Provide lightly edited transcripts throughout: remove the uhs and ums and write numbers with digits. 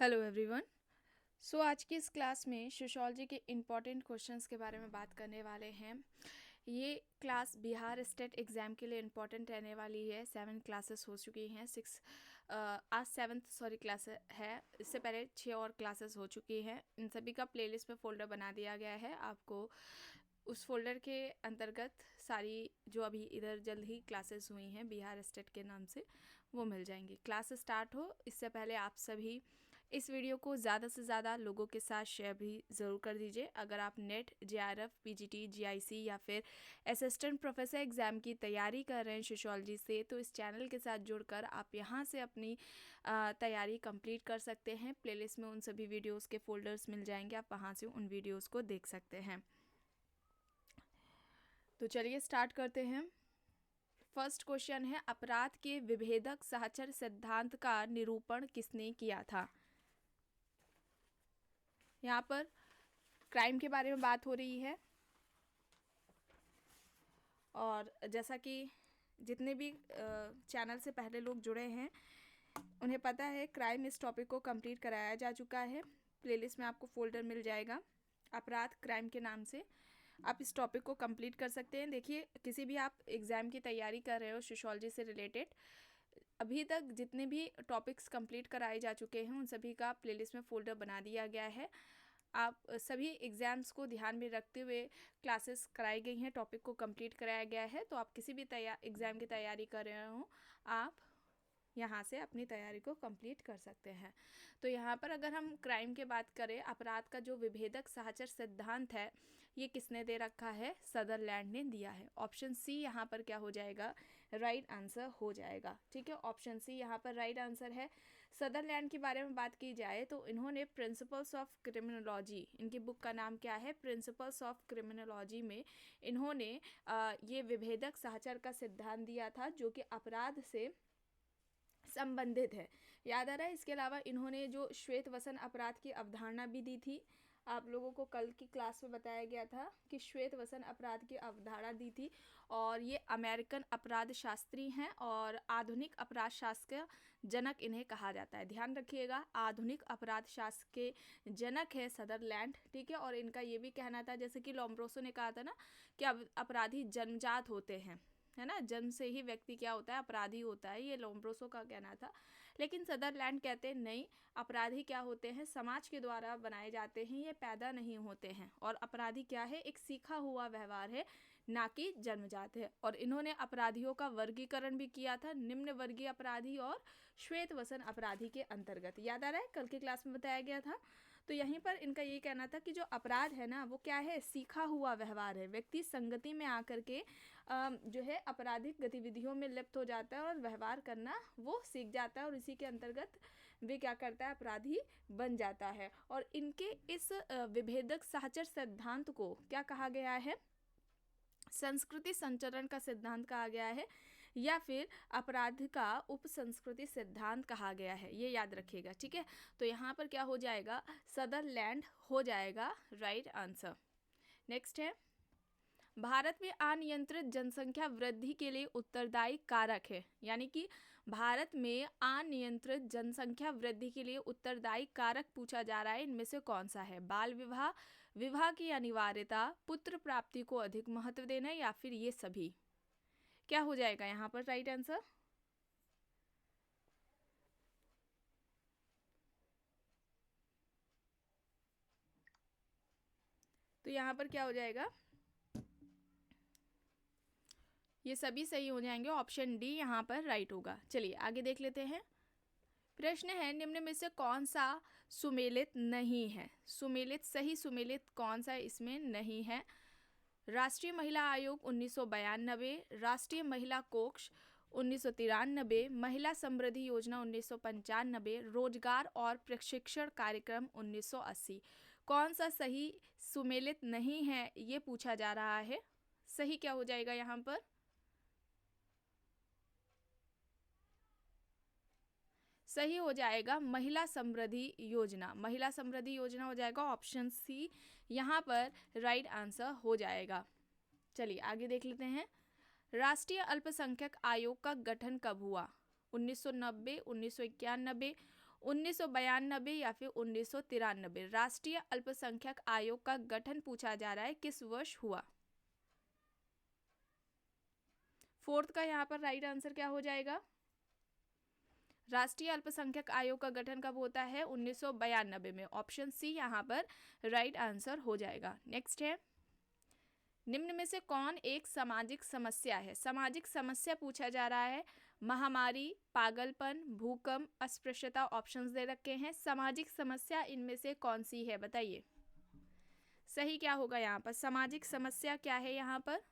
Hello everyone. सो आज की इस क्लास में सोशियोलॉजी के इम्पॉर्टेंट क्वेश्चंस के बारे में बात करने वाले हैं। ये क्लास बिहार स्टेट एग्ज़ाम के लिए इम्पॉर्टेंट रहने वाली है। 7 क्लासेस हो चुकी हैं, आज 7th क्लास है। इससे पहले 6 और क्लासेस हो चुकी हैं। इन सभी का प्लेलिस्ट में फ़ोल्डर बना दिया गया है। आपको उस फोल्डर के अंतर्गत सारी जो अभी इधर जल्द ही क्लासेस हुई हैं बिहार स्टेट के नाम से, वो मिल जाएंगी। क्लास स्टार्ट हो इससे पहले आप सभी इस वीडियो को ज़्यादा से ज़्यादा लोगों के साथ शेयर भी ज़रूर कर दीजिए। अगर आप नेट, जेआरएफ, पीजीटी, जीआईसी या फिर असिस्टेंट प्रोफेसर एग्ज़ाम की तैयारी कर रहे हैं सोशियोलॉजी से, तो इस चैनल के साथ जुड़कर आप यहाँ से अपनी तैयारी कंप्लीट कर सकते हैं। प्लेलिस्ट में उन सभी वीडियोज़ के फोल्डर्स मिल जाएंगे, आप वहाँ से उन वीडियोज़ को देख सकते हैं। तो चलिए स्टार्ट करते हैं। फर्स्ट क्वेश्चन है, अपराध के विभेदक सहचर सिद्धांत का निरूपण किसने किया था? यहाँ पर क्राइम के बारे में बात हो रही है और जैसा कि जितने भी चैनल से पहले लोग जुड़े हैं उन्हें पता है, क्राइम इस टॉपिक को कंप्लीट कराया जा चुका है। प्लेलिस्ट में आपको फोल्डर मिल जाएगा अपराध क्राइम के नाम से, आप इस टॉपिक को कंप्लीट कर सकते हैं। देखिए, किसी भी आप एग्ज़ाम की तैयारी कर रहे हो सोशियोलॉजी से रिलेटेड, अभी तक जितने भी टॉपिक्स कंप्लीट कराए जा चुके हैं उन सभी का प्लेलिस्ट में फ़ोल्डर बना दिया गया है। आप सभी एग्ज़ाम्स को ध्यान में रखते हुए क्लासेस कराई गई हैं, टॉपिक को कंप्लीट कराया गया है। तो आप किसी भी एग्ज़ाम की तैयारी कर रहे हो, आप यहाँ से अपनी तैयारी को कंप्लीट कर सकते हैं। तो यहाँ पर अगर हम क्राइम की बात करें, अपराध का जो विभेदक सहचर सिद्धांत है, ये किसने दे रखा है? सदरलैंड ने दिया है। ऑप्शन सी यहाँ पर क्या हो जाएगा? राइट आंसर हो जाएगा। ठीक है, ऑप्शन सी यहाँ पर राइट आंसर है। सदरलैंड के बारे में बात की जाए तो इन्होंने प्रिंसिपल्स ऑफ क्रिमिनोलॉजी, इनकी बुक का नाम क्या है? प्रिंसिपल्स ऑफ क्रिमिनोलॉजी में इन्होंने ये विभेदक सहचर का सिद्धांत दिया था जो कि अपराध से संबंधित है। याद आ रहा है? इसके अलावा इन्होंने जो श्वेत वसन अपराध की अवधारणा भी दी थी। आप लोगों को कल की क्लास में बताया गया था कि श्वेत वसन अपराध की अवधारणा दी थी, और ये अमेरिकन अपराध शास्त्री हैं और आधुनिक अपराध शास्त्र का जनक इन्हें कहा जाता है। ध्यान रखिएगा, आधुनिक अपराध शास्त्र के जनक है सदरलैंड। ठीक है, और इनका ये भी कहना था, जैसे कि लोम्ब्रोसो ने कहा था ना कि अपराधी जन्मजात होते हैं, है ना, जन्म से ही व्यक्ति क्या होता है? अपराधी होता है। ये लोम्ब्रोसो का कहना था। लेकिन सदरलैंड कहते हैं नहीं, अपराधी क्या होते हैं? समाज के द्वारा बनाए जाते हैं, ये पैदा नहीं होते हैं। और अपराधी क्या है? एक सीखा हुआ व्यवहार है, ना कि जन्मजात है। और इन्होंने अपराधियों का वर्गीकरण भी किया था, निम्न वर्गीय अपराधी और श्वेत वसन अपराधी के अंतर्गत। याद आ रहा है? कल की क्लास में बताया गया था। तो यहीं पर इनका ये कहना था कि जो अपराध है ना, वो क्या है? सीखा हुआ व्यवहार है। व्यक्ति संगति में आकर के जो है आपराधिक गतिविधियों में लिप्त हो जाता है और व्यवहार करना वो सीख जाता है, और इसी के अंतर्गत वे क्या करता है? अपराधी बन जाता है। और इनके इस विभेदक सहचर सिद्धांत को क्या कहा गया है? संस्कृति संचरण का सिद्धांत कहा गया है, या फिर अपराध का उप संस्कृति सिद्धांत कहा गया है। ये याद रखिएगा। ठीक है, तो यहाँ पर क्या हो जाएगा? सदरलैंड हो जाएगा राइट आंसर। नेक्स्ट है, भारत में अनियंत्रित जनसंख्या वृद्धि के लिए उत्तरदायी कारक है। यानी कि भारत में अनियंत्रित जनसंख्या वृद्धि के लिए उत्तरदायी कारक पूछा जा रहा है, इनमें से कौन सा है? बाल विवाह, विवाह की अनिवार्यता, पुत्र प्राप्ति को अधिक महत्व देना, या फिर ये सभी? क्या हो जाएगा यहाँ पर राइट आंसर? तो यहाँ पर क्या हो जाएगा? ये सभी सही हो जाएंगे, ऑप्शन डी यहाँ पर राइट होगा। चलिए आगे देख लेते हैं। प्रश्न है, निम्न में से कौन सा सुमेलित नहीं है? सुमेलित, सही सुमेलित कौन सा इसमें नहीं है? राष्ट्रीय महिला आयोग 1992, राष्ट्रीय महिला कोष 1993, महिला समृद्धि योजना 1995, रोजगार और प्रशिक्षण कार्यक्रम 1980। कौन सा सही सुमेलित नहीं है ये पूछा जा रहा है। सही क्या हो जाएगा यहाँ पर? सही हो जाएगा महिला समृद्धि योजना। महिला समृद्धि योजना हो जाएगा, ऑप्शन सी यहाँ पर राइट आंसर हो जाएगा। चलिए आगे देख लेते हैं। राष्ट्रीय अल्पसंख्यक आयोग का गठन कब हुआ? 1990, 1991, 1992 या फिर 1993? राष्ट्रीय अल्पसंख्यक आयोग का गठन पूछा जा रहा है, किस वर्ष हुआ? फोर्थ का यहाँ पर राइट आंसर क्या हो जाएगा? राष्ट्रीय अल्पसंख्यक आयोग का गठन कब होता है? 1992 में। ऑप्शन सी यहाँ पर राइट आंसर हो जाएगा। नेक्स्ट है, निम्न में से कौन एक सामाजिक समस्या है? सामाजिक समस्या पूछा जा रहा है। महामारी, पागलपन, भूकंप, अस्पृश्यता ऑप्शंस दे रखे हैं। सामाजिक समस्या इनमें से कौन सी है, बताइए। सही क्या होगा यहाँ पर? सामाजिक समस्या क्या है यहाँ पर?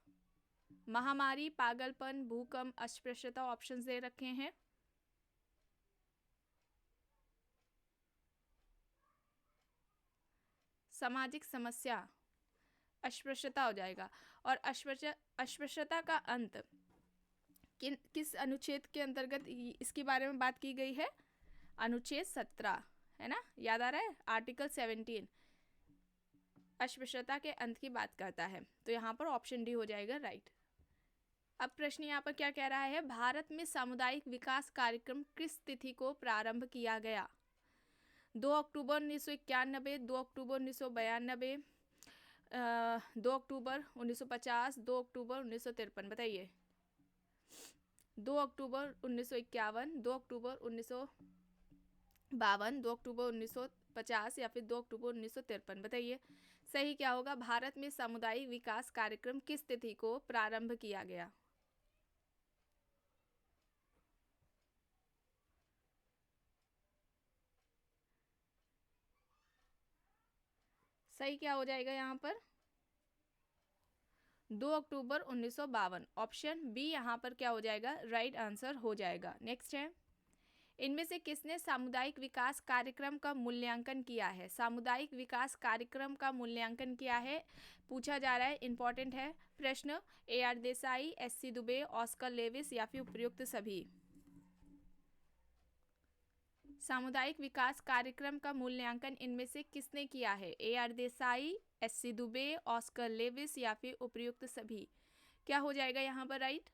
महामारी, पागलपन, भूकंप, अस्पृश्यता ऑप्शंस दे रखे हैं। सामाजिक समस्या अस्पृश्यता हो जाएगा। और अस्पृश्यता का अंत किस अनुच्छेद के अंतर्गत इसके बारे में बात की गई है? अनुच्छेद 17 है ना, याद आ रहा है? आर्टिकल 17 अस्पृश्यता के अंत की बात करता है। तो यहाँ पर ऑप्शन डी हो जाएगा राइट। अब प्रश्न यहाँ पर क्या कह रहा है? भारत में सामुदायिक विकास कार्यक्रम किस तिथि को प्रारंभ किया गया? 2 अक्टूबर 1991, 2 अक्टूबर 1992, 2 अक्टूबर 1950, 2 अक्टूबर 1953? बताइए। 2 अक्टूबर 1951, 2 अक्टूबर 1952, 2 अक्टूबर 1950 या फिर 2 अक्टूबर 1953? बताइए सही क्या होगा? भारत में सामुदायिक विकास कार्यक्रम किस तिथि को प्रारंभ किया गया? सही क्या हो जाएगा यहाँ पर? 2 अक्टूबर 1952। ऑप्शन बी यहाँ पर क्या हो जाएगा? राइट आंसर हो जाएगा। नेक्स्ट है, इनमें से किसने सामुदायिक विकास कार्यक्रम का मूल्यांकन किया है? सामुदायिक विकास कार्यक्रम का मूल्यांकन किया है पूछा जा रहा है, इंपॉर्टेंट है प्रश्न। AR Desai, SC Dubey, Oscar Levi's या फिर उपयुक्त सभी? सामुदायिक विकास कार्यक्रम का मूल्यांकन इनमें से किसने किया है? AR Desai, SC Dubey, Oscar Levi's या फिर उपयुक्त सभी? क्या हो जाएगा यहाँ पर राइट?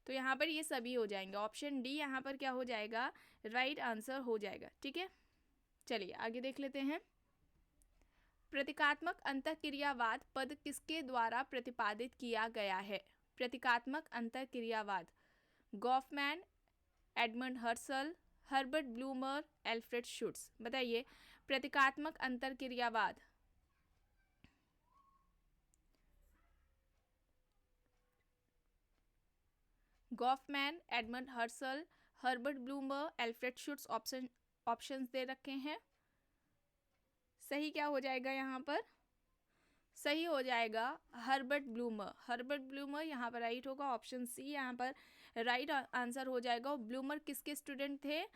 तो यहाँ पर ये सभी हो जाएंगे। ऑप्शन डी यहाँ पर क्या हो जाएगा? राइट आंसर हो जाएगा। ठीक है, चलिए आगे देख लेते हैं। प्रतीकात्मक अंतःक्रियावाद पद किसके द्वारा प्रतिपादित किया गया है? प्रतीकात्मक अंतःक्रियावाद Goffman, Edmund Husserl, Herbert Blumer, Alfred Schutz? बताइए प्रतीकात्मक अंतःक्रियावाद। Goffman, Edmund Husserl, Herbert Blumer, Alfred Schutz options दे रखे हैं। सही क्या हो जाएगा यहाँ पर? सही हो जाएगा हर्बर्ट ब्लूमर। हर्बर्ट ब्लूमर यहाँ पर राइट होगा। ऑप्शन सी यहाँ पर राइट आंसर हो जाएगा। ब्लूमर किसके स्टूडेंट थे?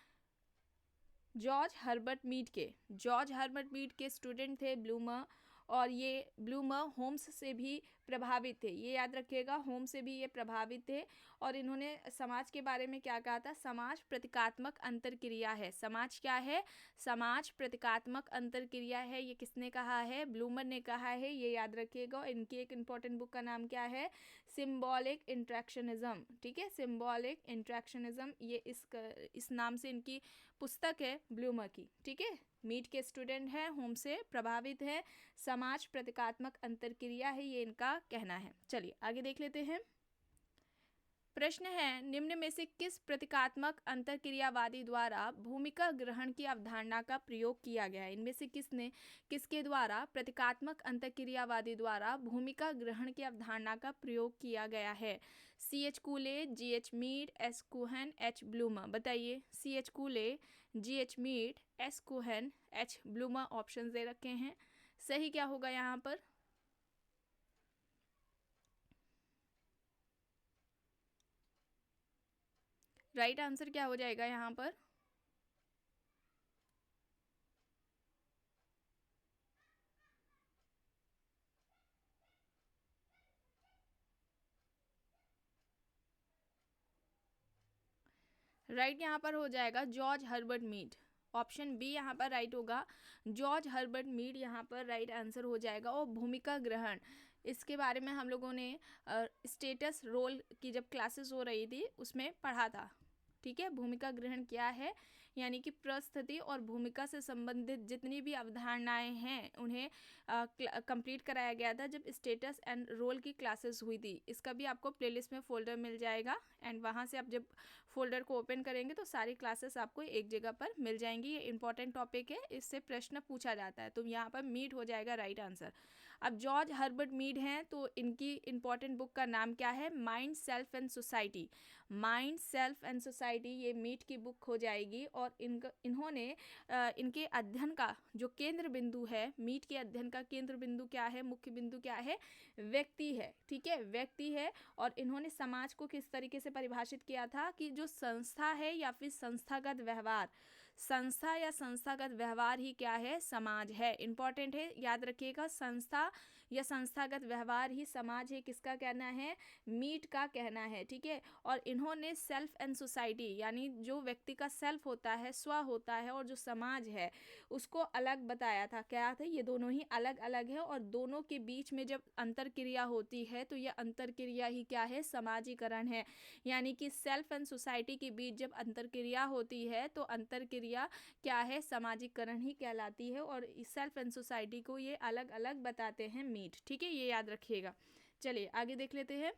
जॉर्ज हर्बर्ट मीड के। जॉर्ज हर्बर्ट मीड के स्टूडेंट थे ब्लूमर। और ये ब्लूमर होम्स से भी प्रभावित थे, ये याद रखिएगा, होम्स से भी ये प्रभावित थे। और इन्होंने समाज के बारे में क्या कहा था? समाज प्रतीकात्मक अंतरक्रिया है। समाज क्या है? समाज प्रतीकात्मक अंतरक्रिया है। ये किसने कहा है? ब्लूमर ने कहा है, ये याद रखिएगा। इनकी एक इंपॉर्टेंट बुक का नाम क्या है? सिम्बॉलिक इंट्रैक्शनिज्म। ठीक है, सिम्बॉलिक इंट्रैक्शनिज्म, ये इस नाम से इनकी पुस्तक है ब्लूमर की। ठीक है, मीड के स्टूडेंट हैं, होम से प्रभावित है, समाज प्रतीकात्मक अंतरक्रिया है, ये इनका कहना है। चलिए आगे देख लेते हैं। प्रश्न है, निम्न में से किस प्रतीकात्मक अंतरक्रियावादी द्वारा भूमिका ग्रहण की अवधारणा का प्रयोग किया गया है? इनमें से किसके द्वारा प्रतीकात्मक अंतरक्रियावादी द्वारा भूमिका ग्रहण की अवधारणा का प्रयोग किया गया है? CH कूले, GH Mead, S कुहन, H bloomer? बताइए। CH कूले, GH Mead, S कुहन, H bloomer option दे रखे हैं। सही क्या होगा यहाँ पर? राइट आंसर क्या हो जाएगा यहाँ पर? राइट यहाँ पर हो जाएगा George Herbert Mead. Option B यहाँ पर राइट होगा, जॉर्ज हर्बर्ट मीड यहाँ पर राइट आंसर हो जाएगा। और भूमिका ग्रहण इसके बारे में हम लोगों ने स्टेटस रोल की जब क्लासेस हो रही थी उसमें पढ़ा था। ठीक है, भूमिका ग्रहण क्या है, यानी कि परिस्थिति और भूमिका से संबंधित जितनी भी अवधारणाएं हैं उन्हें कंप्लीट कराया गया था जब स्टेटस एंड रोल की क्लासेस हुई थी। इसका भी आपको प्लेलिस्ट में फोल्डर मिल जाएगा एंड वहाँ से आप जब फोल्डर को ओपन करेंगे तो सारी क्लासेस आपको एक जगह पर मिल जाएंगी। ये इंपॉर्टेंट टॉपिक है, इससे प्रश्न पूछा जाता है, तो यहाँ पर मीड हो जाएगा राइट आंसर। अब जॉर्ज हर्बर्ट मीड हैं, तो इनकी इंपॉर्टेंट बुक का नाम क्या है, mind self and society. Mind self and society ये मीड की बुक हो जाएगी। और इन्होंने इनके अध्ययन का जो केंद्र बिंदु है, मीड के अध्ययन का केंद्र बिंदु क्या है, मुख्य बिंदु क्या है, व्यक्ति है। ठीक है, व्यक्ति है। और इन्होंने समाज को किस तरीके से परिभाषित किया था कि जो संस्था है या फिर संस्थागत व्यवहार, संस्था या संस्थागत व्यवहार ही क्या है, समाज है। इंपॉर्टेंट है, याद रखिएगा, संस्था या संस्थागत व्यवहार ही समाज है, किसका कहना है, मीड का कहना है। ठीक है, और इन्होंने सेल्फ एंड सोसाइटी यानी जो व्यक्ति का सेल्फ होता है, स्व होता है, और जो समाज है उसको अलग बताया था। क्या था, ये दोनों ही अलग अलग है और दोनों के बीच में जब अंतर क्रिया होती है तो यह अंतर क्रिया ही क्या है, समाजीकरण है। यानी कि सेल्फ एंड सोसाइटी के बीच जब अंतर क्रिया होती है तो अंतर क्रिया क्या है, समाजीकरण ही कहलाती है। और सेल्फ एंड सोसाइटी को ये अलग अलग बताते हैं मीड। ठीक है, ये याद रखिएगा। चलिए आगे देख लेते हैं।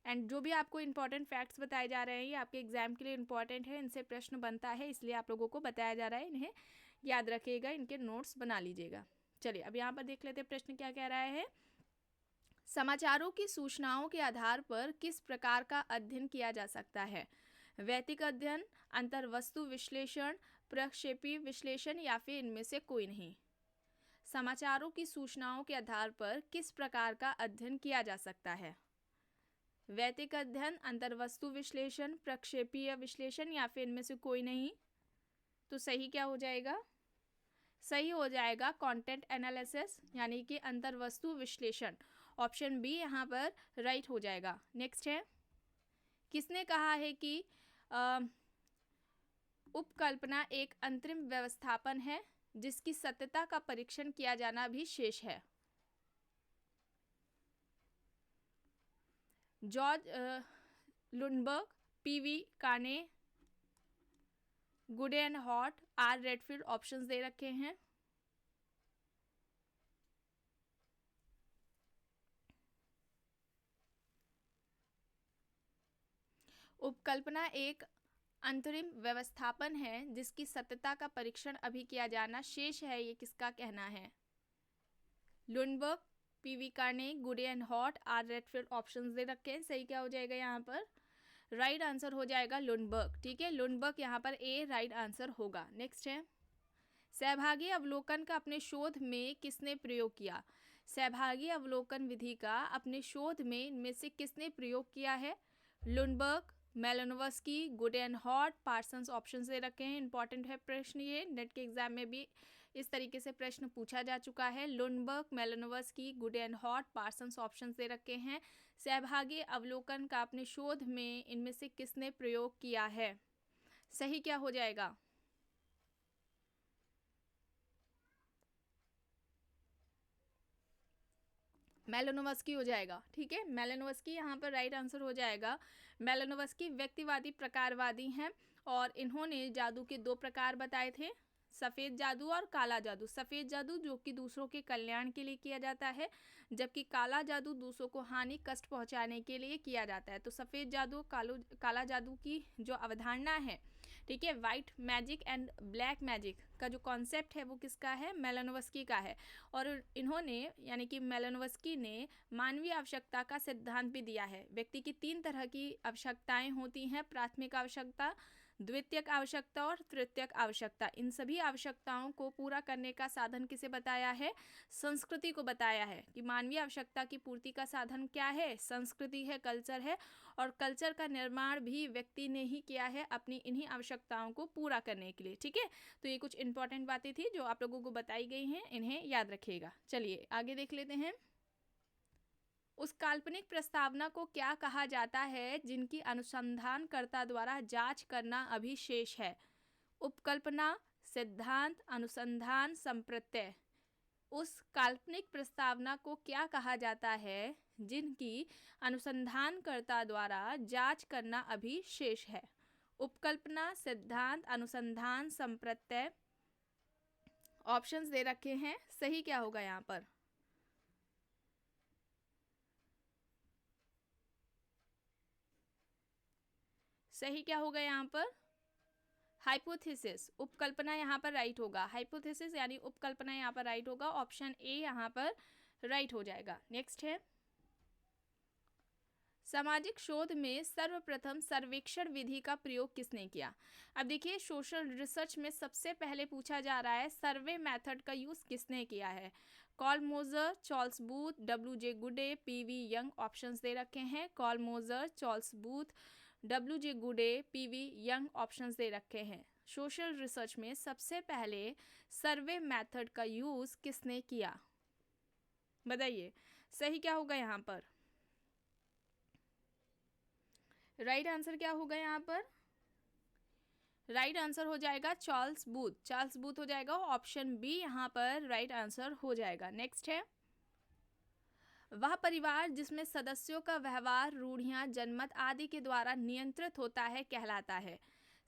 एंड जो भी आपको इंपॉर्टेंट फैक्ट्स बताए जा रहे हैं ये आपके एग्जाम के लिए इंपॉर्टेंट है, इनसे प्रश्न बनता है, इसलिए आप लोगों को बताया जा रहा है, इन्हें याद रखिएगा, इनके नोट्स बना लीजिएगा। चलिए अब यहाँ पर देख लेते हैं प्रश्न क्या कह रहा है। समाचारों की सूचनाओं के आधार पर किस प्रकार का अध्ययन किया जा सकता है, वैयक्तिक अध्ययन, अंतर्वस्तु विश्लेषण, प्रक्षेपी विश्लेषण या फिर इनमें से कोई नहीं। समाचारों की सूचनाओं के आधार पर किस प्रकार का अध्ययन किया जा सकता है, वैयक्तिक अध्ययन, अंतर्वस्तु विश्लेषण, प्रक्षेपीय विश्लेषण या फिर इनमें से कोई नहीं। तो सही क्या हो जाएगा, सही हो जाएगा कंटेंट एनालिसिस यानी कि अंतर्वस्तु विश्लेषण। ऑप्शन बी यहाँ पर राइट हो जाएगा। नेक्स्ट है, किसने कहा है कि उपकल्पना एक अंतरिम व्यवस्थापन है जिसकी सत्यता का परीक्षण किया जाना भी शेष है। George Lundberg, PV Carney, Goode and Hatt, R Redfield options दे रखे हैं। उपकल्पना एक अंतरिम व्यवस्थापन है जिसकी सत्यता का परीक्षण अभी किया जाना शेष है, ये किसका कहना है, Lundberg, PV Carney, Goode and Hatt, R Redfield options दे रखे हैं। सही क्या हो जाएगा यहाँ पर, राइट आंसर हो जाएगा लुंडबर्ग। ठीक है, लुंडबर्ग यहाँ पर ए राइट आंसर होगा। नेक्स्ट है, सहभागी अवलोकन का अपने शोध में किसने प्रयोग किया, सहभागी अवलोकन विधि का अपने शोध में इनमें से किसने प्रयोग किया है, Lundberg, Malinowski, Goode and Hatt, Parsons option दे रखे हैं। इंपॉर्टेंट है प्रश्न, ये नेट के एग्जाम में भी इस तरीके से प्रश्न पूछा जा चुका है। Lundberg, Malinowski, Goode and Hatt, Parsons option दे रखे हैं। सहभागी अवलोकन का अपने शोध में इनमें से किसने प्रयोग किया है, सही क्या हो जाएगा, मेलानोव्स्की हो जाएगा। ठीक है, मेलानोव्स्की यहाँ पर राइट आंसर हो जाएगा। मेलानोव्स्की व्यक्तिवादी प्रकारवादी हैं और इन्होंने जादू के दो प्रकार बताए थे, सफ़ेद जादू और काला जादू। सफ़ेद जादू जो कि दूसरों के कल्याण के लिए किया जाता है, जबकि काला जादू दूसरों को हानि कष्ट पहुंचाने के लिए किया जाता है। तो सफ़ेद जादू काला जादू की जो अवधारणा है, ठीक है, white magic and black magic का जो कॉन्सेप्ट है वो किसका है, मेलानोव्स्की का है। और इन्होंने यानी कि मेलानोव्स्की ने मानवीय आवश्यकता का सिद्धांत भी दिया है। व्यक्ति की 3 तरह की आवश्यकताएं होती हैं, प्राथमिक आवश्यकता, द्वितीयक आवश्यकता और तृतीयक आवश्यकता। इन सभी आवश्यकताओं को पूरा करने का साधन किसे बताया है, संस्कृति को बताया है कि मानवीय आवश्यकता की पूर्ति का साधन क्या है, संस्कृति है, कल्चर है। और कल्चर का निर्माण भी व्यक्ति ने ही किया है अपनी इन्हीं आवश्यकताओं को पूरा करने के लिए। ठीक है, तो ये कुछ इंपॉर्टेंट बातें थी जो आप लोगों को बताई गई हैं, इन्हें याद रखिएगा। चलिए आगे देख लेते हैं। उस काल्पनिक प्रस्तावना को क्या कहा जाता है जिनकी अनुसंधानकर्ता द्वारा जांच करना अभी शेष है, उपकल्पना, सिद्धांत, अनुसंधान, संप्रत्यय। उस काल्पनिक प्रस्तावना को क्या कहा जाता है जिनकी अनुसंधानकर्ता द्वारा जांच करना अभी शेष है? उपकल्पना, सिद्धांत, अनुसंधान, संप्रत्यय। ऑप्शंस दे रखे हैं, सही क्या होगा यहाँ पर? सही क्या होगा यहाँ पर? हाइपोथेसिस, उपकल्पना यहाँ पर राइट होगा। हाइपोथेसिस यानी उपकल्पना यहाँ पर राइट होगा। ऑप्शन ए यहाँ पर राइट हो जाएगा। नेक्स्ट है, सामाजिक शोध में सर्वप्रथम सर्वेक्षण विधि का प्रयोग किसने किया? अब देखिए, सोशल रिसर्च में सबसे पहले पूछा जा रहा है सर्वे मेथड का यूज किसने किया है? कॉल मोजर, चार्ल्स बूथ, डब्ल्यू.जे. गुडे, पी.वी. यंग। ऑप्शंस दे रखे हैं, कॉल मोजर, चार्ल्स बूथ, डब्ल्यू.जे. गुडे, पी.वी. यंग। ऑप्शंस दे रखे हैं। सोशल रिसर्च में सबसे पहले सर्वे मेथड का यूज किसने किया? बताइए, सही क्या होगा यहाँ पर? राइट आंसर क्या होगा यहाँ पर? राइट आंसर हो जाएगा चार्ल्स बूथ। चार्ल्स बूथ हो जाएगा। ऑप्शन बी यहाँ पर राइट आंसर हो जाएगा। नेक्स्ट है, वह परिवार जिसमें सदस्यों का व्यवहार, रूढ़ियां, जनमत आदि के द्वारा नियंत्रित होता है कहलाता है?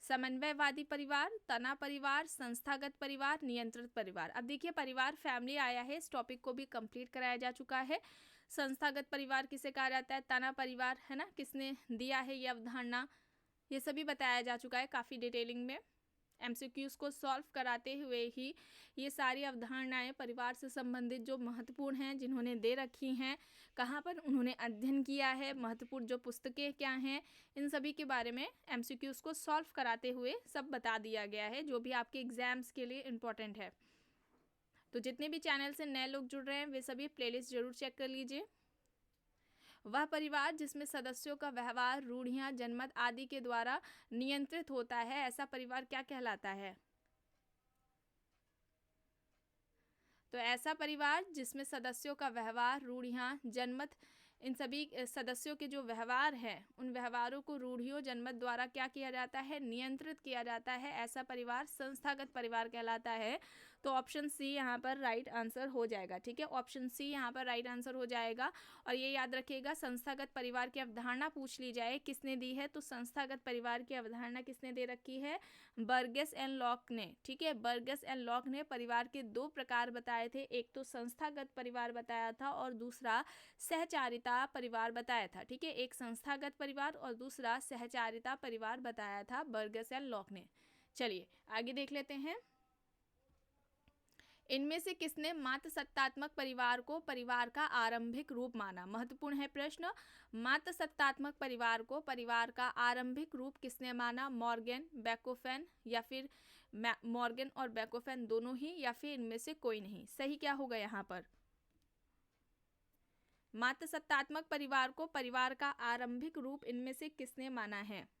समन्वयवादी परिवार, तना परिवार, संस्थागत परिवार, नियंत्रित परिवार। अब देखिए, परिवार फैमिली आया है, इस टॉपिक को भी कंप्लीट कराया जा चुका है। संस्थागत परिवार किसे कहा जाता है? तना परिवार, है ना? किसने दिया है ये अवधारणा? ये सभी बताया जा चुका है काफ़ी डिटेलिंग में। एमसीक्यूज को सॉल्व कराते हुए ही ये सारी अवधारणाएं परिवार से संबंधित जो महत्वपूर्ण हैं, जिन्होंने दे रखी हैं, कहाँ पर उन्होंने अध्ययन किया है, महत्वपूर्ण जो पुस्तकें क्या हैं, इन सभी के बारे में एमसीक्यूज को सॉल्व कराते हुए सब बता दिया गया है, जो भी आपके एग्जाम्स के लिए इम्पोर्टेंट है। तो जितने भी चैनल से नए लोग जुड़ रहे हैं वे सभी प्लेलिस्ट जरूर चेक कर लीजिए। वह परिवार जिसमें सदस्यों का व्यवहार, रूढ़ियां, जनमत आदि के द्वारा नियंत्रित होता है, ऐसा परिवार क्या कहलाता है? तो ऐसा परिवार जिसमें सदस्यों का व्यवहार, रूढ़ियां, जनमत, इन सभी सदस्यों के जो व्यवहार है, उन व्यवहारों को रूढ़ियों, जनमत द्वारा क्या किया जाता है? नियंत्रित किया जाता है, ऐसा परिवार संस्थागत परिवार कहलाता है। तो ऑप्शन सी यहाँ पर राइट आंसर हो जाएगा। ठीक है, ऑप्शन सी यहाँ पर राइट आंसर हो जाएगा। और ये याद रखिएगा, संस्थागत परिवार की अवधारणा पूछ ली जाए किसने दी है, तो संस्थागत परिवार की अवधारणा किसने दे रखी है? बर्गेस एंड लॉक ने। ठीक है, बर्गेस एंड लॉक ने परिवार के दो प्रकार बताए थे, एक तो संस्थागत परिवार बताया था और दूसरा सहचारिता परिवार बताया था। ठीक है, एक संस्थागत परिवार और दूसरा सहचारिता परिवार बताया था बर्गेस एंड लॉक ने। चलिए आगे देख लेते हैं। इनमें से किसने मातृसत्तात्मक परिवार को परिवार का आरंभिक रूप माना? महत्वपूर्ण है प्रश्न। मातृसत्तात्मक परिवार को परिवार का आरंभिक रूप किसने माना? मॉर्गन, बैकोफेन, या फिर मॉर्गन और बैकोफेन दोनों ही, या फिर इनमें से कोई नहीं? सही क्या होगा यहाँ पर? मातृसत्तात्मक परिवार को परिवार का आरंभिक रूप इनमें से किसने माना है?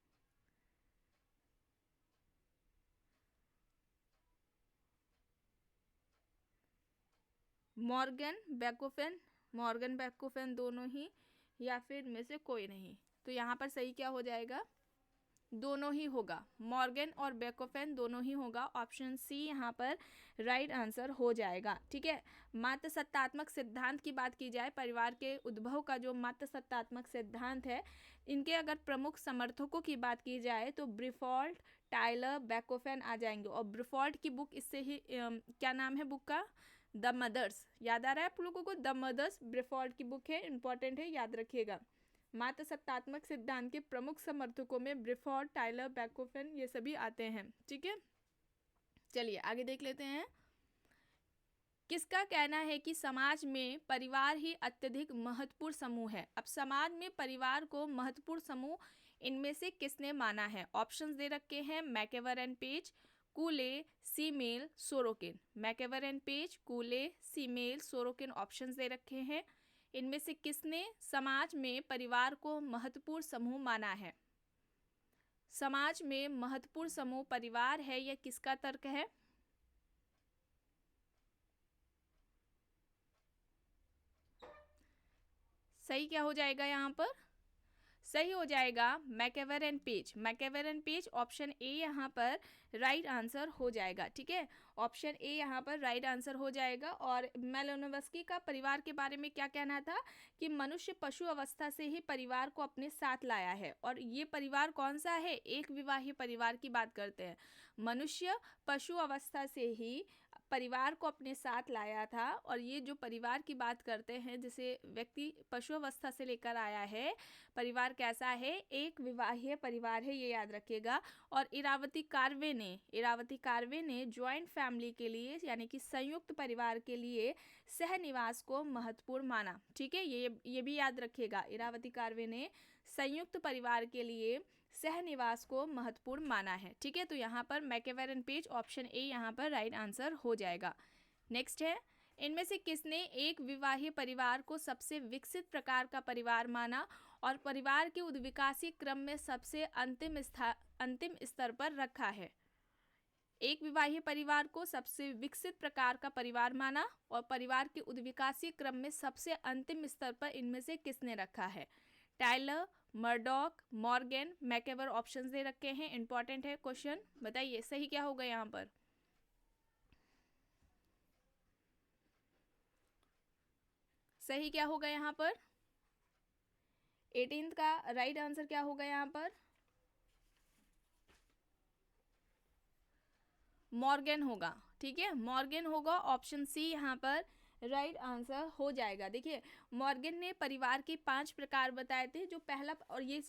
मॉर्गन, बैकोफेन दोनों ही, या फिर इनमें से कोई नहीं? तो यहाँ पर सही क्या हो जाएगा? दोनों ही होगा। मॉर्गन और बैकोफेन दोनों ही होगा। ऑप्शन सी यहाँ पर राइट आंसर हो जाएगा। ठीक है, मातृसत्तात्मक सिद्धांत की बात की जाए, परिवार के उद्भव का जो मातृसत्तात्मक सिद्धांत है, इनके अगर प्रमुख समर्थकों की बात की जाए तो ब्रिफॉल्ट, टाइलर, बैकोफेन आ जाएंगे। और ब्रिफॉल्ट की बुक इससे ही क्या नाम है बुक का? The mothers. याद आ रहा है आप लोगों को? द मदर्स ब्रिफॉल्ट की बुक है, इंपॉर्टेंट है, याद रखिएगा। मातृसत्तात्मक सिद्धांत के प्रमुख समर्थकों में ब्रिफॉर्ड, टाइलर, बैकोफेन ये सभी आते हैं। ठीक है, चलिए आगे देख लेते हैं। किसका कहना है कि समाज में परिवार ही अत्यधिक महत्वपूर्ण समूह है? अब समाज में परिवार को महत्वपूर्ण समूह इनमें से किसने माना है? ऑप्शंस दे रखे हैं, MacIver and Page, Cooley, Simmel, Sorokin. MacIver and Page, Cooley, Simmel, Sorokin options दे रखे हैं। इनमें से किसने समाज में परिवार को महत्वपूर्ण समूह माना है? समाज में महत्वपूर्ण समूह परिवार है, यह किसका तर्क है? सही क्या हो जाएगा यहाँ पर? सही हो जाएगा MacIver and Page. MacIver and Page option A यहाँ पर राइट आंसर हो जाएगा। ठीक है, ऑप्शन ए यहाँ पर राइट आंसर हो जाएगा। और मेलिनोवस्की का परिवार के बारे में क्या कहना था कि मनुष्य पशु अवस्था से ही परिवार को अपने साथ लाया है। और ये परिवार कौन सा है? एक विवाही परिवार की बात करते हैं। मनुष्य पशु अवस्था से ही परिवार को अपने साथ लाया था। और ये जो परिवार की बात करते हैं, जिसे व्यक्ति पशु अवस्था से लेकर आया है, परिवार कैसा है? एक विवाहीय परिवार है, ये याद रखिएगा। और इरावती कार्वे ने ज्वाइंट फैमिली के लिए यानी कि संयुक्त परिवार के लिए सहनिवास को महत्वपूर्ण माना। ठीक है, ये भी याद रखिएगा। इरावती कार्वे ने संयुक्त परिवार के लिए सहनिवास को महत्वपूर्ण माना है। ठीक है, तो यहाँ पर मैकएवर एंड पेज ऑप्शन ए यहाँ पर राइट आंसर हो जाएगा। नेक्स्ट है, इनमें से किसने एक विवाही परिवार को सबसे विकसित प्रकार का परिवार माना और परिवार के उद्विकासी क्रम में सबसे अंतिम स्तर पर रखा है? एक विवाही परिवार को सबसे विकसित प्रकार का परिवार माना और परिवार के उद्विकासी क्रम में सबसे अंतिम स्तर पर इनमें से किसने रखा है? टाइलर, मर्डॉक, मॉर्गन, मैकएवर ऑप्शंस दे रखे हैं। इंपॉर्टेंट है क्वेश्चन, बताइए सही क्या होगा यहाँ पर? सही क्या होगा यहाँ पर? 18th का राइट आंसर क्या होगा यहाँ पर? मॉर्गन होगा। ठीक है, मॉर्गन होगा। ऑप्शन सी यहाँ पर राइट आंसर हो जाएगा। देखिए, मॉर्गन ने परिवार के 5 प्रकार बताए थे। जो पहला, और ये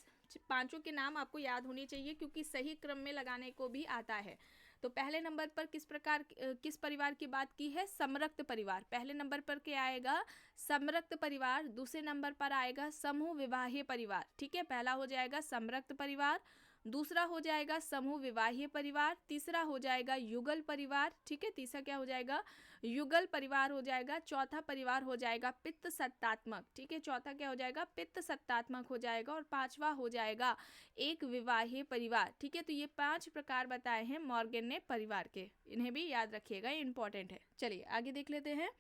पांचों के नाम आपको याद होने चाहिए क्योंकि सही क्रम में लगाने को भी आता है। तो पहले नंबर पर किस परिवार की बात की है? समरक्त परिवार। पहले नंबर पर क्या आएगा? समरक्त परिवार। दूसरे नंबर पर आएगा समूह विवाहीय परिवार। ठीक है, पहला हो जाएगा समरक्त परिवार, दूसरा हो जाएगा समूह विवाहीय परिवार, तीसरा हो जाएगा युगल परिवार। ठीक है, तीसरा क्या हो जाएगा? युगल परिवार हो जाएगा। चौथा परिवार हो जाएगा पित्त सत्तात्मक। ठीक है, चौथा क्या हो जाएगा? पित्त सत्तात्मक हो जाएगा। और पांचवा हो जाएगा एक विवाहीय परिवार। ठीक है, तो ये 5 प्रकार बताए हैं मॉर्गन ने परिवार के, इन्हें भी याद रखिएगा, इंपॉर्टेंट है। चलिए आगे देख लेते हैं।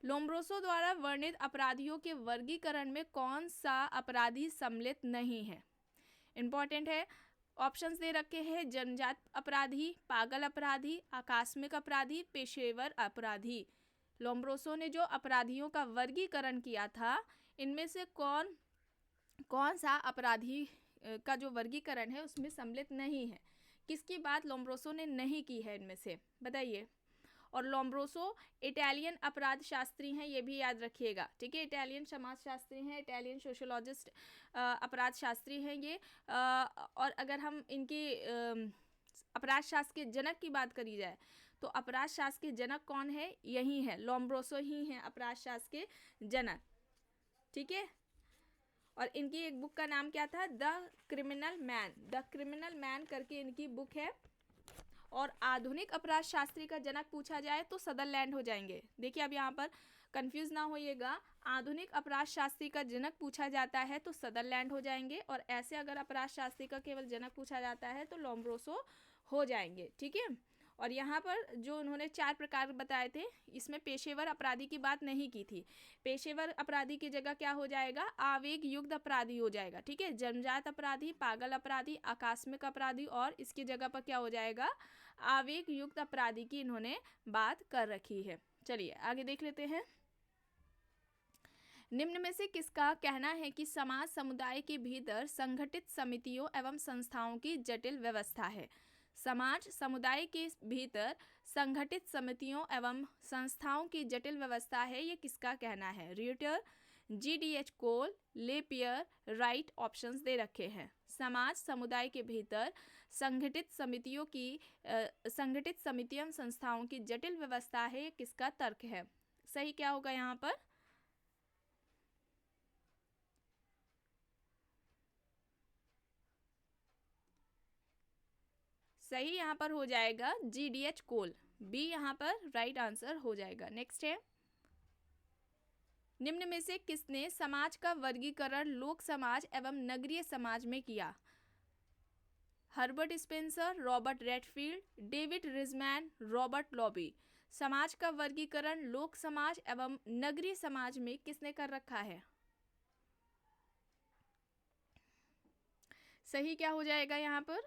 लोम्ब्रोसो द्वारा वर्णित अपराधियों के वर्गीकरण में कौन सा अपराधी सम्मिलित नहीं है? इंपॉर्टेंट है। ऑप्शंस दे रखे हैं, जन्मजात अपराधी, पागल अपराधी, आकस्मिक अपराधी, पेशेवर अपराधी। लोम्ब्रोसो ने जो अपराधियों का वर्गीकरण किया था, इनमें से कौन सा अपराधी का जो वर्गीकरण है उसमें सम्मिलित नहीं है? किसकी बात लोम्ब्रोसो ने नहीं की है इनमें से, बताइए। और लोम्ब्रोसो इटालियन अपराध शास्त्री हैं, ये भी याद रखिएगा। ठीक है, इटालियन समाज शास्त्री हैं, इटालियन सोशोलॉजिस्ट, अपराध शास्त्री हैं ये। और अगर हम इनके अपराध शास्त्र के जनक की बात करी जाए तो अपराध शास्त्र के जनक कौन है? यही है, लोम्ब्रोसो ही हैं अपराध शास्त्र के जनक। ठीक है, और इनकी एक बुक का नाम क्या था? द क्रिमिनल मैन करके इनकी बुक है। और आधुनिक अपराध शास्त्री का जनक पूछा जाए तो सदरलैंड हो जाएंगे। देखिए, अब यहाँ पर कंफ्यूज ना होइएगा, आधुनिक अपराध शास्त्री का जनक पूछा जाता है तो सदरलैंड हो जाएंगे, और ऐसे अगर अपराध शास्त्री का केवल जनक पूछा जाता है तो लोम्ब्रोसो हो जाएंगे। ठीक है, और यहाँ पर जो उन्होंने 4 प्रकार बताए थे, इसमें पेशेवर अपराधी की बात नहीं की थी। पेशेवर अपराधी की जगह क्या हो जाएगा? आवेग युक्त अपराधी हो जाएगा। ठीक है, जन्मजात अपराधी, पागल अपराधी, आकस्मिक अपराधी, और इसकी जगह पर क्या हो जाएगा? आवेग युक्त अपराधी की इन्होंने बात कर रखी है। चलिए आगे देख लेते हैं। निम्न में से किसका कहना है कि समाज समुदाय के भीतर संगठित समितियों एवं संस्थाओं की जटिल व्यवस्था है? समाज समुदाय के भीतर संगठित समितियों एवं संस्थाओं की जटिल व्यवस्था है, ये किसका कहना है? र्यूटर, GDH कोल, लेपियर, राइट ऑप्शंस दे रखे हैं। समाज समुदाय के भीतर संगठित समितियों संस्थाओं की जटिल व्यवस्था है, ये किसका तर्क है? सही क्या होगा यहाँ पर? सही यहाँ पर हो जाएगा GDH कोल, बी यहाँ पर राइट आंसर हो जाएगा। नेक्स्ट है, निम्न में से किसने समाज का वर्गीकरण लोक समाज एवं नगरीय समाज में किया? Herbert Spencer, Robert Redfield, David Riesman, Robert Lowie. समाज का वर्गीकरण लोक समाज एवं नगरीय समाज में किसने कर रखा है? सही क्या हो जाएगा यहाँ पर?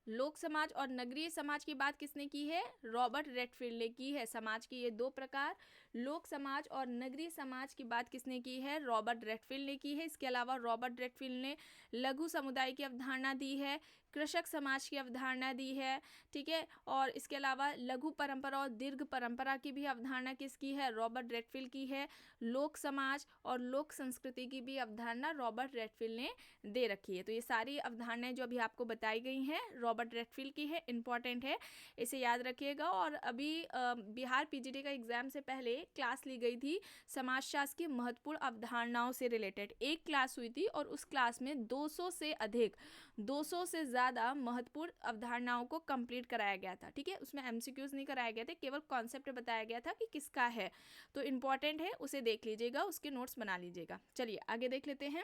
लोक समाज और नगरीय समाज की बात किसने की है? रॉबर्ट रेडफील्ड ने की है। समाज के ये दो प्रकार, लोक समाज और नगरीय समाज की बात किसने की है? रॉबर्ट रेडफील्ड ने की है। इसके अलावा रॉबर्ट रेडफील्ड ने लघु समुदाय की अवधारणा दी है, कृषक समाज की अवधारणा दी है, ठीक है। और इसके अलावा लघु परंपरा और दीर्घ परंपरा की भी अवधारणा किसकी है? रॉबर्ट रेडफील्ड की है। लोक समाज और लोक संस्कृति की भी अवधारणा रॉबर्ट रेडफील्ड ने दे रखी है। तो ये सारी अवधारणाएं जो अभी आपको बताई गई हैं रॉबर्ट रेडफील्ड की है, इंपॉर्टेंट है, इसे याद रखिएगा। और अभी बिहार पीजीटी का एग्जाम से पहले क्लास ली गई थी समाजशास्त्र की महत्वपूर्ण अवधारणाओं से रिलेटेड, एक क्लास हुई थी और उस क्लास में 200 से अधिक, 200 से ज़्यादा महत्वपूर्ण अवधारणाओं को कंप्लीट कराया गया था, ठीक है। उसमें एमसीक्यूज नहीं कराए गए थे, केवल कॉन्सेप्ट बताया गया था कि किसका है। तो इंपॉर्टेंट है, उसे देख लीजिएगा, उसके नोट्स बना लीजिएगा। चलिए आगे देख लेते हैं।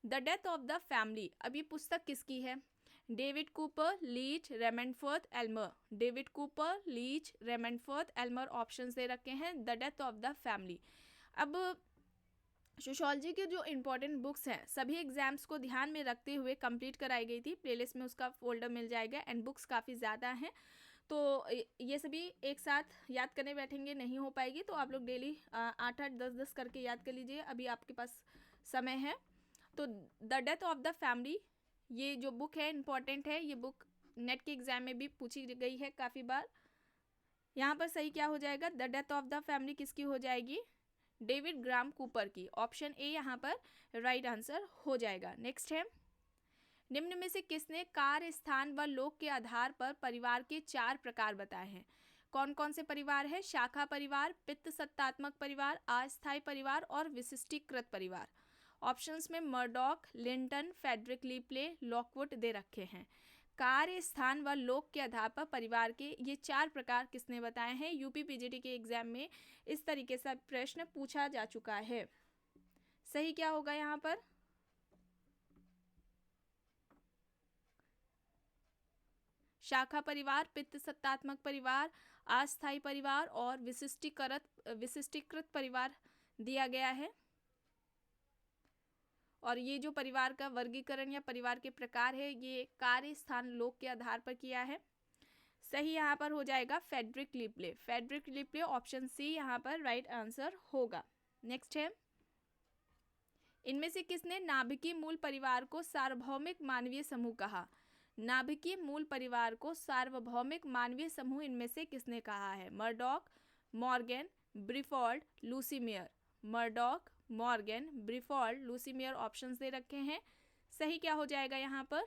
The death of the family, अब ये पुस्तक किसकी है? David Cooper, Leach, Raymondford, Elmer. David Cooper, Leach, Raymondford, Elmer options दे रखे हैं। The death of the family. अब सोशियोलॉजी के जो इंपॉर्टेंट बुक्स हैं सभी एग्जाम्स को ध्यान में रखते हुए कंप्लीट कराई गई थी। प्लेलिस्ट में उसका फोल्डर मिल जाएगा एंड बुक्स काफ़ी ज़्यादा हैं, तो ये सभी एक साथ याद करने बैठेंगे नहीं हो पाएगी, तो आप लोग डेली 8-8, 10-10 करके याद कर लीजिए, अभी आपके पास समय है। तो the death of the family ये जो बुक है इंपॉर्टेंट है। ये बुक नेट के एग्जाम में भी पूछी गई है काफ़ी बार। यहाँ पर सही क्या हो जाएगा? The death of the family किसकी हो जाएगी? डेविड ग्राम कूपर की। ऑप्शन ए यहाँ पर राइट आंसर हो जाएगा। नेक्स्ट है, निम्न में से किसने कार्य स्थान व लोक के आधार पर परिवार के 4 प्रकार बताए हैं? कौन कौन से परिवार है? शाखा परिवार, पित्त सत्तात्मक परिवार, अस्थायी परिवार और विशिष्टीकृत परिवार। ऑप्शंस में मर्डॉक, लिंटन, फेडरिक लीप्ले, लॉकवुड दे रखे हैं। कार्य स्थान व लोक के आधार पर परिवार के ये 4 प्रकार किसने बताए हैं? यूपी पीजीटी के एग्जाम में इस तरीके से प्रश्न पूछा जा चुका है। सही क्या होगा यहाँ पर? शाखा परिवार, पित्त सत्तात्मक परिवार, अस्थायी परिवार और विशिष्टीकृत परिवार दिया गया है। और ये जो परिवार का वर्गीकरण या परिवार के प्रकार है ये कार्य स्थान लोक के आधार पर किया है। सही यहाँ पर हो जाएगा फेडरिक लीप्ले। फेडरिक लीप्ले ऑप्शन सी यहाँ पर राइट आंसर होगा। नेक्स्ट है, इनमें से किसने नाभिकीय मूल परिवार को सार्वभौमिक मानवीय समूह कहा? नाभिकीय मूल परिवार को सार्वभौमिक मानवीय समूह इनमें से किसने कहा है? Murdock, Morgan, Briffault, Lucy Mair. Murdock, Morgan, Briffault, Lucy Mair options दे रखे हैं। सही क्या हो जाएगा यहाँ पर?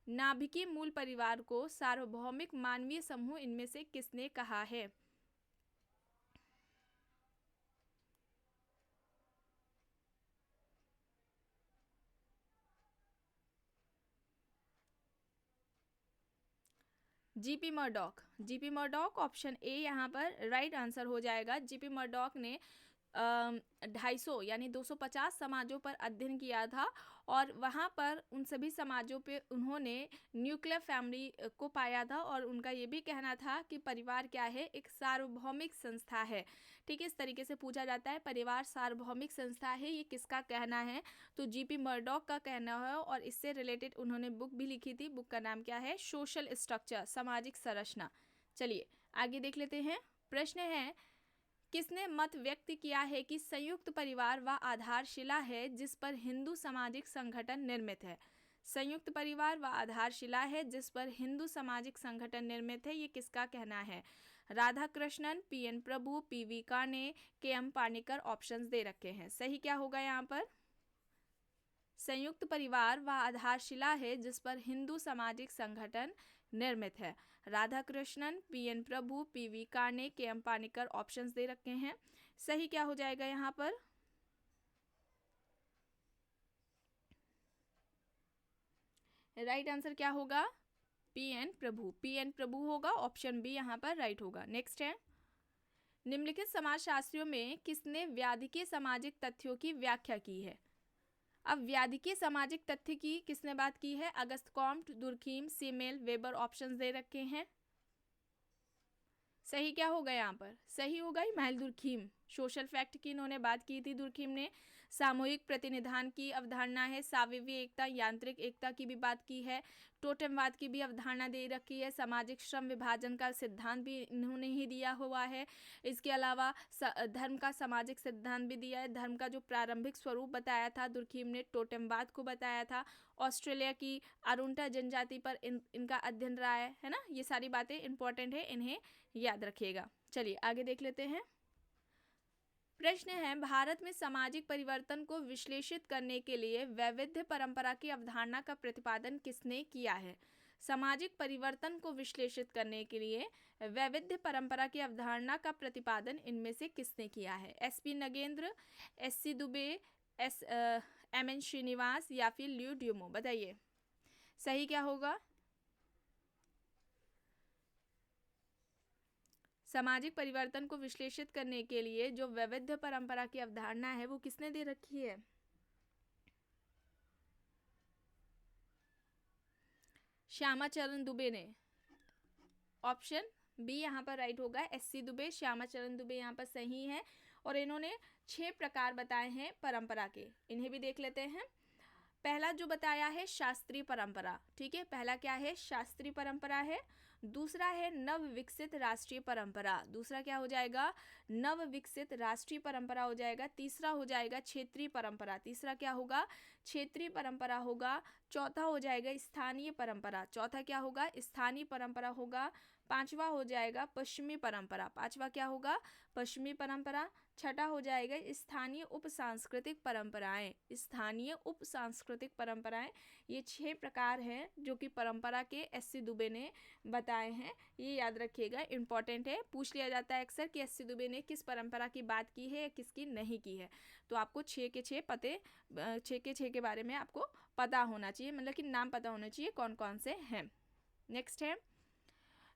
नाभिकीय मूल परिवार को सार्वभौमिक मानवीय समूह इनमें से किसने कहा है? GP Murdock. GP Murdock option A यहाँ पर राइट आंसर हो जाएगा। जीपी मर्डॉक ने 250 यानी 250 समाजों पर अध्ययन किया था और वहाँ पर उन सभी समाजों पे उन्होंने न्यूक्लियर फैमिली को पाया था और उनका ये भी कहना था कि परिवार क्या है? एक सार्वभौमिक संस्था है, ठीक है। इस तरीके से पूछा जाता है परिवार सार्वभौमिक संस्था है, ये किसका कहना है? तो जीपी मर्डॉक का कहना है और इससे रिलेटेड उन्होंने बुक भी लिखी थी। बुक का नाम क्या है? सोशल स्ट्रक्चर, सामाजिक संरचना। चलिए आगे देख लेते हैं। प्रश्न है, किसने मत व्यक्त किया है कि संयुक्त परिवार व आधारशिला है जिस पर हिंदू सामाजिक संगठन निर्मित है? संयुक्त परिवार व आधारशिला है जिस पर हिंदू सामाजिक संगठन निर्मित है, ये किसका कहना है? राधाकृष्णन, पीएन प्रभु, पीवी काने, केएम पानिकर ऑप्शंस दे रखे हैं। सही क्या होगा यहाँ पर? संयुक्त परिवार व आधारशिला है जिस पर हिंदू सामाजिक संगठन निर्मित है। राधाकृष्णन, पीएन प्रभु, पीवी काने, केएम पानिकर ऑप्शंस दे रखे हैं। सही क्या हो जाएगा यहाँ पर? राइट आंसर क्या होगा? पीएन प्रभु। पीएन प्रभु होगा, ऑप्शन बी यहाँ पर राइट होगा। नेक्स्ट है, निम्नलिखित समाजशास्त्रियों में किसने व्याधिकीय सामाजिक तथ्यों की व्याख्या की है? अब व्याधिकीय सामाजिक तथ्य की किसने बात की है? Auguste Comte, Durkheim, सीमेल, weber options दे रखे हैं। सही क्या होगा यहाँ पर? सही होगा इमाइल दुर्खीम। सोशल फैक्ट की इन्होंने बात की थी दुर्खिम ने। सामूहिक प्रतिनिधान की अवधारणा है। साविवी एकता, यांत्रिक एकता की भी बात की है। टोटेमवाद की भी अवधारणा दे रखी है। सामाजिक श्रम विभाजन का सिद्धांत भी इन्होंने ही दिया हुआ है। इसके अलावा धर्म का सामाजिक सिद्धांत भी दिया है। धर्म का जो प्रारंभिक स्वरूप बताया था दुर्खिम ने, टोटेमवाद को बताया था। ऑस्ट्रेलिया की अरुणा जनजाति पर इनका अध्ययन रहा है ना। ये सारी बातें इंपॉर्टेंट है, इन्हें याद रखिएगा। चलिए आगे देख लेते हैं। प्रश्न है, भारत में सामाजिक परिवर्तन को विश्लेषित करने के लिए वैविध्य परंपरा की अवधारणा का प्रतिपादन किसने किया है? सामाजिक परिवर्तन को विश्लेषित करने के लिए वैविध्य परंपरा की अवधारणा का प्रतिपादन इनमें से किसने किया है? SP Nagendra, SC Dubey, MN Srinivas या फिर ल्यू ड्यूमो? बताइए सही क्या होगा। सामाजिक परिवर्तन को विश्लेषित करने के लिए जो वैविध्य परंपरा की अवधारणा है वो किसने दे रखी है? श्यामाचरण दुबे ने। ऑप्शन बी यहाँ पर राइट होगा, एससी दुबे, श्यामाचरण दुबे यहाँ पर सही है। और इन्होंने 6 प्रकार बताए हैं परंपरा के, इन्हें भी देख लेते हैं। पहला जो बताया है शास्त्रीय परंपरा, ठीक है, पहला क्या है? शास्त्रीय परंपरा है। दूसरा है नव विकसित राष्ट्रीय परंपरा, दूसरा क्या हो जाएगा? नव विकसित राष्ट्रीय परंपरा हो जाएगा। तीसरा हो जाएगा क्षेत्रीय परंपरा, तीसरा क्या होगा? क्षेत्रीय परंपरा होगा। चौथा हो जाएगा स्थानीय परंपरा, चौथा क्या होगा? स्थानीय परंपरा होगा। पांचवा हो जाएगा पश्चिमी परंपरा, पांचवा क्या होगा? पश्चिमी परंपरा। छठा हो जाएगा स्थानीय उप सांस्कृतिक परंपराएं, स्थानीय उप सांस्कृतिक परंपराएं। ये 6 प्रकार हैं जो कि परंपरा के एससी दुबे ने बताए हैं, ये याद रखिएगा, इंपॉर्टेंट है। पूछ लिया जाता है अक्सर कि एससी दुबे ने किस परंपरा की बात की है या किसकी नहीं की है, तो आपको 6 के 6 के बारे में आपको पता होना चाहिए, मतलब कि नाम पता होना चाहिए कौन कौन से हैं। नेक्स्ट है,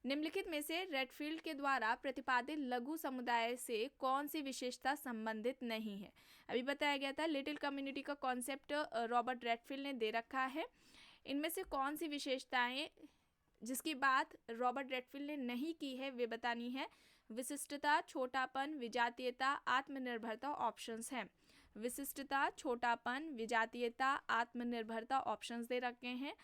निम्नलिखित में से रेडफील्ड के द्वारा प्रतिपादित लघु समुदाय से कौन सी विशेषता संबंधित नहीं है? अभी बताया गया था लिटिल कम्युनिटी का कॉन्सेप्ट रॉबर्ट रेडफील्ड ने दे रखा है। इनमें से कौन सी विशेषताएं जिसकी बात रॉबर्ट रेडफील्ड ने नहीं की है वे बतानी है। विशिष्टता, छोटापन, विजातीयता, आत्मनिर्भरता ऑप्शंस हैं। विशिष्टता, छोटापन, विजातीयता, आत्मनिर्भरता ऑप्शंस दे रखे हैं।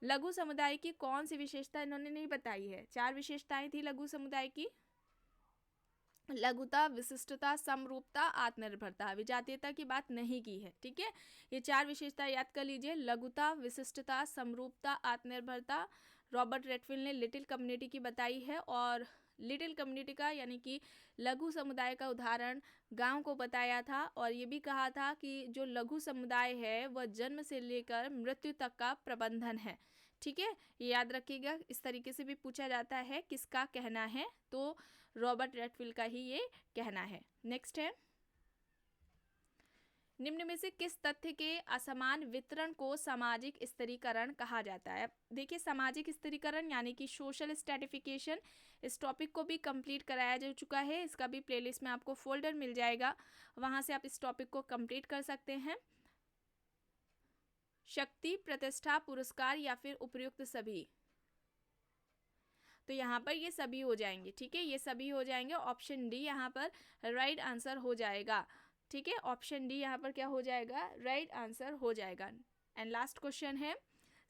लघु समुदाय की कौन सी विशेषता इन्होंने नहीं बताई है? 4 विशेषताएं थी लघु समुदाय की, लघुता, विशिष्टता, समरूपता, आत्मनिर्भरता। विजातीयता की बात नहीं की है, ठीक है। ये 4 विशेषता याद कर लीजिए, लघुता, विशिष्टता, समरूपता, आत्मनिर्भरता। रॉबर्ट रेडफील्ड ने लिटिल कम्युनिटी की बताई है, और लिटिल कम्युनिटी का यानी कि लघु समुदाय का उदाहरण गांव को बताया था, और ये भी कहा था कि जो लघु समुदाय है वह जन्म से लेकर मृत्यु तक का प्रबंधन है, ठीक है, ये याद रखिएगा। इस तरीके से भी पूछा जाता है किसका कहना है, तो रॉबर्ट रेडफील्ड का ही ये कहना है। नेक्स्ट है, निम्न में से किस तथ्य के असमान वितरण को सामाजिक स्तरीकरण कहा जाता है? देखिए, सामाजिक स्तरीकरण यानी कि सोशल स्ट्रैटिफिकेशन, इस टॉपिक को भी कंप्लीट कराया जा चुका है, इसका भी प्लेलिस्ट में आपको फोल्डर मिल जाएगा, वहां से आप इस टॉपिक को कंप्लीट कर सकते हैं। शक्ति, प्रतिष्ठा, पुरस्कार या फिर उपयुक्त सभी, तो यहाँ पर ये सभी हो जाएंगे, ठीक है, ये सभी हो जाएंगे। ऑप्शन डी यहाँ पर राइट आंसर हो जाएगा, ठीक है, ऑप्शन डी यहाँ पर क्या हो जाएगा? राइट आंसर हो जाएगा। एंड लास्ट क्वेश्चन है,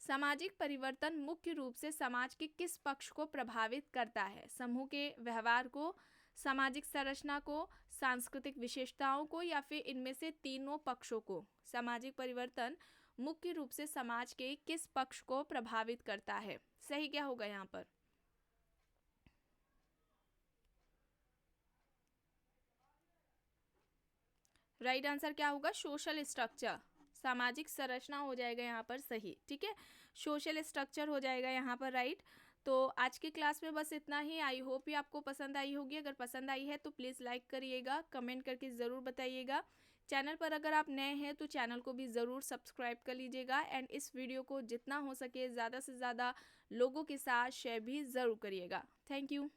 सामाजिक परिवर्तन मुख्य रूप से समाज के किस पक्ष को प्रभावित करता है? समूह के व्यवहार को, सामाजिक संरचना को, सांस्कृतिक विशेषताओं को, या फिर इनमें से तीनों पक्षों को? सामाजिक परिवर्तन मुख्य रूप से समाज के किस पक्ष को प्रभावित करता है? सही क्या होगा यहाँ पर? राइट आंसर क्या होगा? सोशल स्ट्रक्चर, सामाजिक संरचना हो जाएगा यहाँ पर सही, ठीक है, सोशल स्ट्रक्चर हो जाएगा यहाँ पर राइट। तो आज की क्लास में बस इतना ही। आई होप ये आपको पसंद आई होगी। अगर पसंद आई है तो प्लीज़ लाइक करिएगा, कमेंट करके ज़रूर बताइएगा। चैनल पर अगर आप नए हैं तो चैनल को भी ज़रूर सब्सक्राइब कर लीजिएगा, एंड इस वीडियो को जितना हो सके ज़्यादा से ज़्यादा लोगों के साथ शेयर भी ज़रूर करिएगा। Thank you.